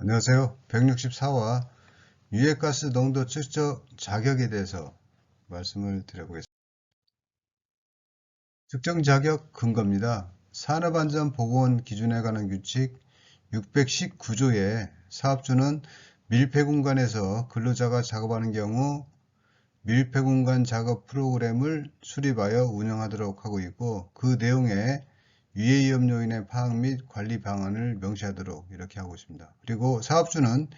안녕하세요. 164화 유해가스 농도 측정 자격에 대해서 말씀을 드려보겠습니다. 측정 자격 근거입니다. 산업안전보건 기준에 관한 규칙 619조에 사업주는 밀폐공간에서 근로자가 작업하는 경우 밀폐공간 작업 프로그램을 수립하여 운영하도록 하고 있고, 그 내용에 유해위험 요인의 파악 및 관리 방안을 명시하도록 이렇게 하고 있습니다. 그리고 사업주는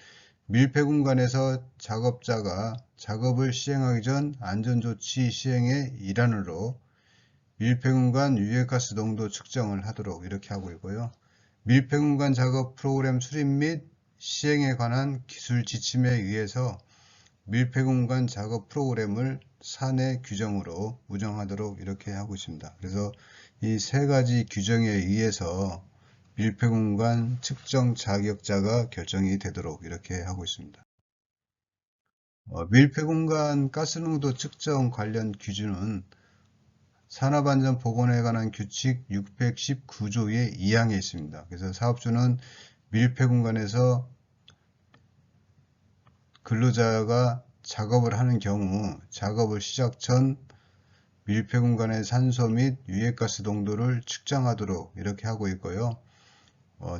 밀폐공간에서 작업자가 작업을 시행하기 전 안전조치 시행의 일환으로 밀폐공간 유해가스 농도 측정을 하도록 이렇게 하고 있고요. 밀폐공간 작업 프로그램 수립 및 시행에 관한 기술 지침에 의해서 밀폐공간 작업 프로그램을 사내 규정으로 운영하도록 이렇게 하고 있습니다. 그래서 이 세 가지 규정에 의해서 밀폐공간 측정 자격자가 결정이 되도록 이렇게 하고 있습니다. 밀폐공간 가스농도 측정 관련 기준은 산업안전보건에 관한 규칙 619조의 2항에 있습니다. 그래서 사업주는 밀폐공간에서 근로자가 작업을 하는 경우 작업을 시작 전 밀폐공간의 산소 및 유해가스 농도를 측정하도록 이렇게 하고 있고요.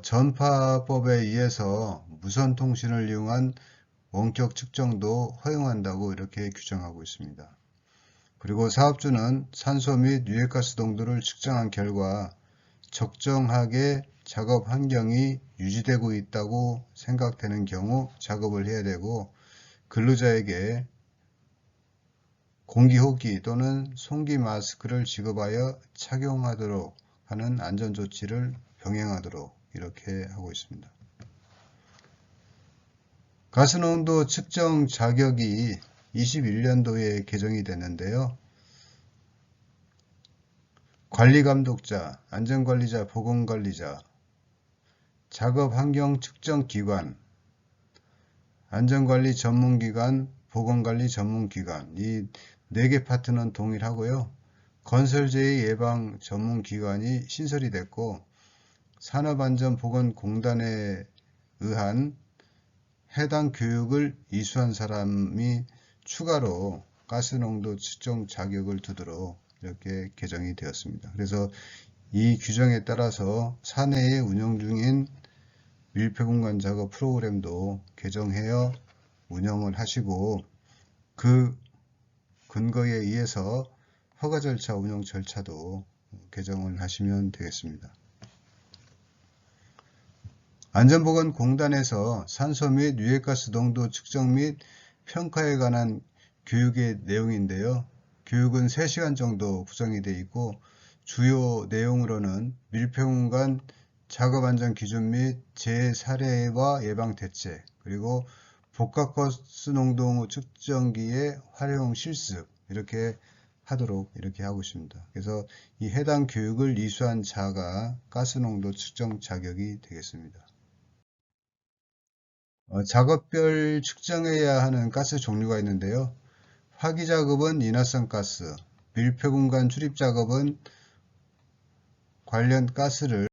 전파법에 의해서 무선통신을 이용한 원격 측정도 허용한다고 이렇게 규정하고 있습니다. 그리고 사업주는 산소 및 유해가스 농도를 측정한 결과 적정하게 작업 환경이 유지되고 있다고 생각되는 경우 작업을 해야 되고, 근로자에게 공기호흡기 또는 송기 마스크를 지급하여 착용하도록 하는 안전조치를 병행하도록 이렇게 하고 있습니다. 가스농도 측정 자격이 21년도에 개정이 됐는데요. 관리감독자, 안전관리자, 보건관리자, 작업환경 측정기관, 안전관리 전문기관, 보건관리 전문기관, 이 4개 파트는 동일하고요. 건설재해 예방 전문기관이 신설이 됐고, 산업안전보건공단에 의한 해당 교육을 이수한 사람이 추가로 가스농도 측정 자격을 두도록 이렇게 개정이 되었습니다. 그래서 이 규정에 따라서 사내에 운영 중인 밀폐공간 작업 프로그램도 개정하여 운영을 하시고, 그 근거에 의해서 허가 절차, 운영 절차도 개정을 하시면 되겠습니다. 안전보건공단에서 산소 및 유해가스 농도 측정 및 평가에 관한 교육의 내용인데요. 교육은 3시간 정도 구성이 되어 있고, 주요 내용으로는 밀폐공간 작업안전 기준 및 재해 사례와 예방 대책, 그리고 복합가스 농도 측정기의 활용 실습, 이렇게 하도록 이렇게 하고 있습니다. 그래서 이 해당 교육을 이수한 자가 가스농도 측정 자격이 되겠습니다. 작업별 측정해야 하는 가스 종류가 있는데요. 화기작업은 인화성가스, 밀폐공간 출입작업은 관련 가스를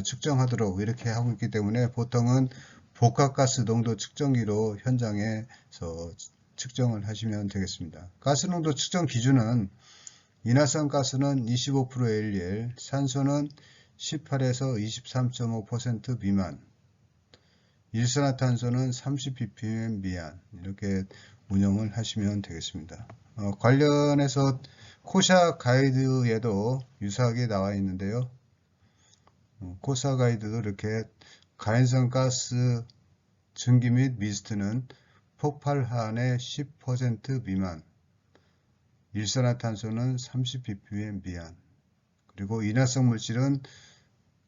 측정하도록 이렇게 하고 있기 때문에 보통은 복합가스 농도 측정기로 현장에서 측정을 하시면 되겠습니다. 가스농도 측정 기준은 인화성가스는 25%AL, 산소는 18에서 23.5% 미만, 일산화탄소는 30ppm 미만, 이렇게 운영을 하시면 되겠습니다. 관련해서 코샤 가이드에도 유사하게 나와 있는데요. 코샤 가이드도 이렇게 가연성 가스 증기 및 미스트는 폭발한의 10% 미만, 일산화탄소는 30ppm 미만, 그리고 인화성 물질은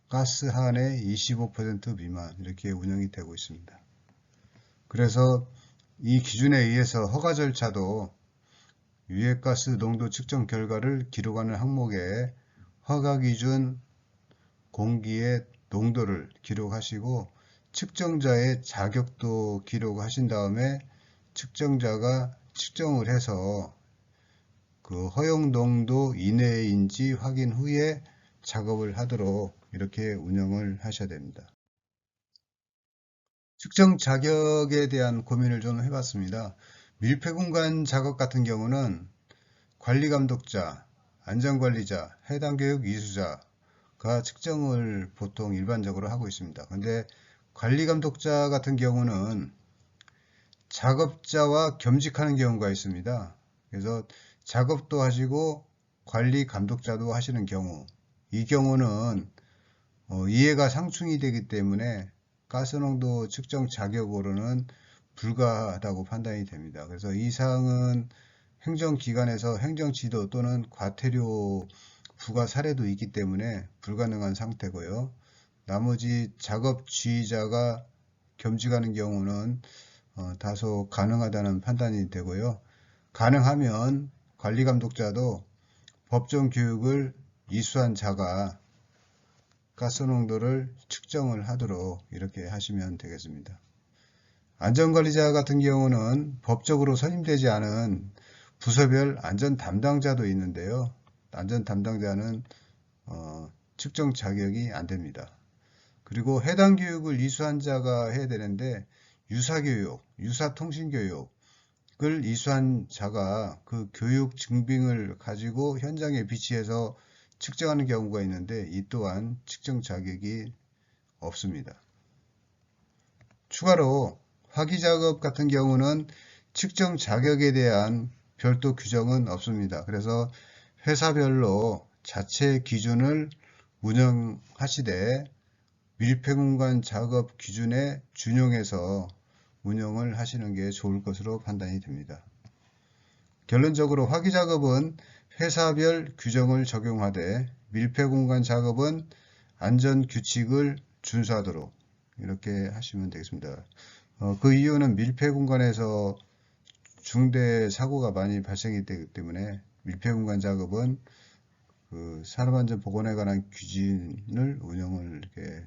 가스한의 25% 미만, 이렇게 운영이 되고 있습니다. 그래서 이 기준에 의해서 허가 절차도 유해가스 농도 측정 결과를 기록하는 항목에 허가 기준 공기의 농도를 기록하시고, 측정자의 자격도 기록하신 다음에 측정자가 측정을 해서 그 허용 농도 이내인지 확인 후에 작업을 하도록 이렇게 운영을 하셔야 됩니다. 측정 자격에 대한 고민을 좀 해봤습니다. 밀폐공간 작업 같은 경우는 관리감독자, 안전관리자, 해당 교육 이수자가 측정을 보통 일반적으로 하고 있습니다. 근데 관리감독자 같은 경우는 작업자와 겸직하는 경우가 있습니다. 그래서 작업도 하시고 관리감독자도 하시는 경우, 이 경우는 이해가 상충이 되기 때문에 가스농도 측정 자격으로는 불가하다고 판단이 됩니다. 그래서 이 사항은 행정기관에서 행정지도 또는 과태료 부과 사례도 있기 때문에 불가능한 상태고요. 나머지 작업 지휘자가 겸직하는 경우는 다소 가능하다는 판단이 되고요. 가능하면 관리감독자도 법정 교육을 이수한 자가 가스농도를 측정을 하도록 이렇게 하시면 되겠습니다. 안전관리자 같은 경우는 법적으로 선임되지 않은 부서별 안전 담당자도 있는데요. 안전 담당자는 측정 자격이 안 됩니다. 그리고 해당 교육을 이수한 자가 해야 되는데 유사교육, 유사통신교육을 이수한 자가 그 교육 증빙을 가지고 현장에 비치해서 측정하는 경우가 있는데 이 또한 측정 자격이 없습니다. 추가로 화기작업 같은 경우는 측정 자격에 대한 별도 규정은 없습니다. 그래서 회사별로 자체 기준을 운영하시되 밀폐공간 작업 기준에 준용해서 운영을 하시는 게 좋을 것으로 판단이 됩니다. 결론적으로 화기작업은 회사별 규정을 적용하되 밀폐공간 작업은 안전규칙을 준수하도록 이렇게 하시면 되겠습니다. 그 이유는 밀폐공간에서 중대 사고가 많이 발생이 되기 때문에 밀폐공간 작업은 그 산업안전보건에 관한 규칙을 운영을 이렇게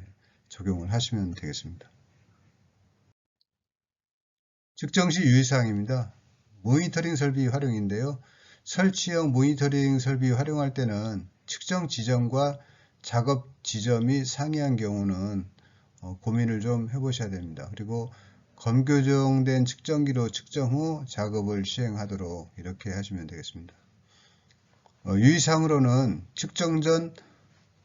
적용을 하시면 되겠습니다. 측정 시 유의사항입니다. 모니터링 설비 활용인데요. 설치형 모니터링 설비 활용할 때는 측정 지점과 작업 지점이 상이한 경우는 고민을 좀 해보셔야 됩니다. 그리고 검교정된 측정기로 측정 후 작업을 시행하도록 이렇게 하시면 되겠습니다. 유의사항으로는 측정 전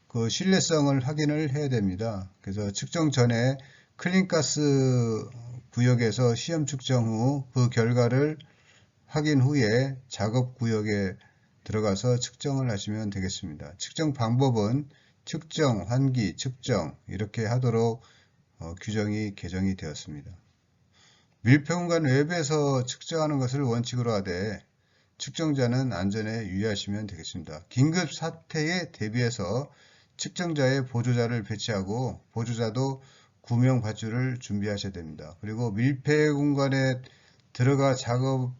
그 신뢰성을 확인을 해야 됩니다. 그래서 측정 전에 클린가스 구역에서 시험 측정 후 그 결과를 확인 후에 작업 구역에 들어가서 측정을 하시면 되겠습니다. 측정 방법은 측정, 환기, 측정 이렇게 하도록 규정이 개정이 되었습니다. 밀폐공간 외부에서 측정하는 것을 원칙으로 하되 측정자는 안전에 유의하시면 되겠습니다. 긴급 사태에 대비해서 측정자의 보조자를 배치하고 보조자도 구명 밧줄을 준비하셔야 됩니다. 그리고 밀폐 공간에 들어가 작업을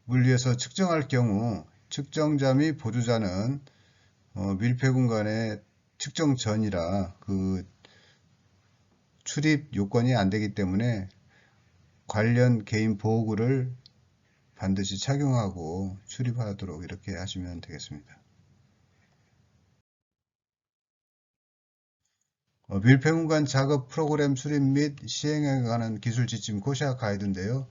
위해서 측정할 경우 측정자 및 보조자는 밀폐 공간에 측정 전이라 그 출입 요건이 안 되기 때문에 관련 개인 보호구를 반드시 착용하고 출입하도록 이렇게 하시면 되겠습니다. 밀폐공간 작업 프로그램 수립 및 시행에 관한 기술 지침 코시아 가이드인데요.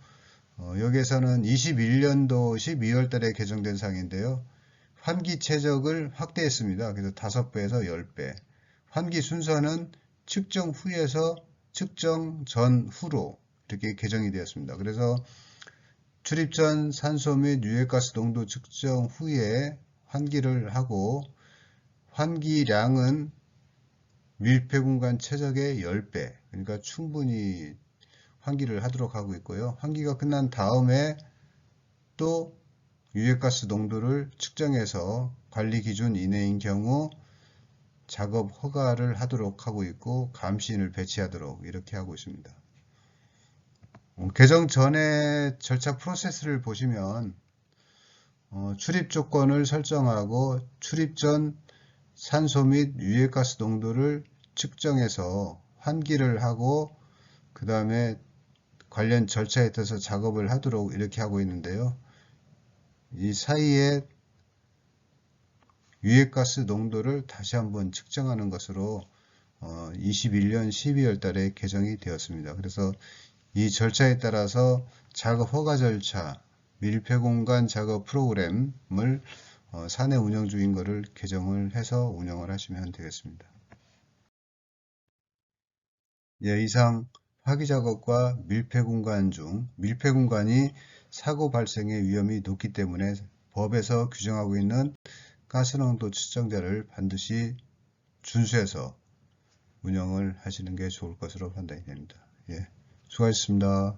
여기에서는 21년도 12월 달에 개정된 사항인데요. 환기 최적을 확대했습니다. 그래서 5배에서 10배. 환기 순서는 측정 후에서 측정 전 후로 이렇게 개정이 되었습니다. 그래서 출입 전 산소 및 유해가스 농도 측정 후에 환기를 하고 환기량은 밀폐공간 최적의 10배, 그러니까 충분히 환기를 하도록 하고 있고요. 환기가 끝난 다음에 또 유해가스 농도를 측정해서 관리 기준 이내인 경우 작업 허가를 하도록 하고 있고 감시인을 배치하도록 이렇게 하고 있습니다. 개정 전의 절차 프로세스를 보시면 출입 조건을 설정하고 출입 전 산소 및 유해가스 농도를 측정해서 환기를 하고 그 다음에 관련 절차에 따라서 작업을 하도록 이렇게 하고 있는데요. 이 사이에 유해가스 농도를 다시 한번 측정하는 것으로 21년 12월 달에 개정이 되었습니다. 그래서 이 절차에 따라서 작업 허가 절차, 밀폐공간 작업 프로그램을 사내 운영 중인 것을 개정을 해서 운영을 하시면 되겠습니다. 예, 이상 화기작업과 밀폐공간 중 밀폐공간이 사고 발생의 위험이 높기 때문에 법에서 규정하고 있는 가스농도 측정자를 반드시 준수해서 운영을 하시는 게 좋을 것으로 판단이 됩니다. 예, 수고하셨습니다.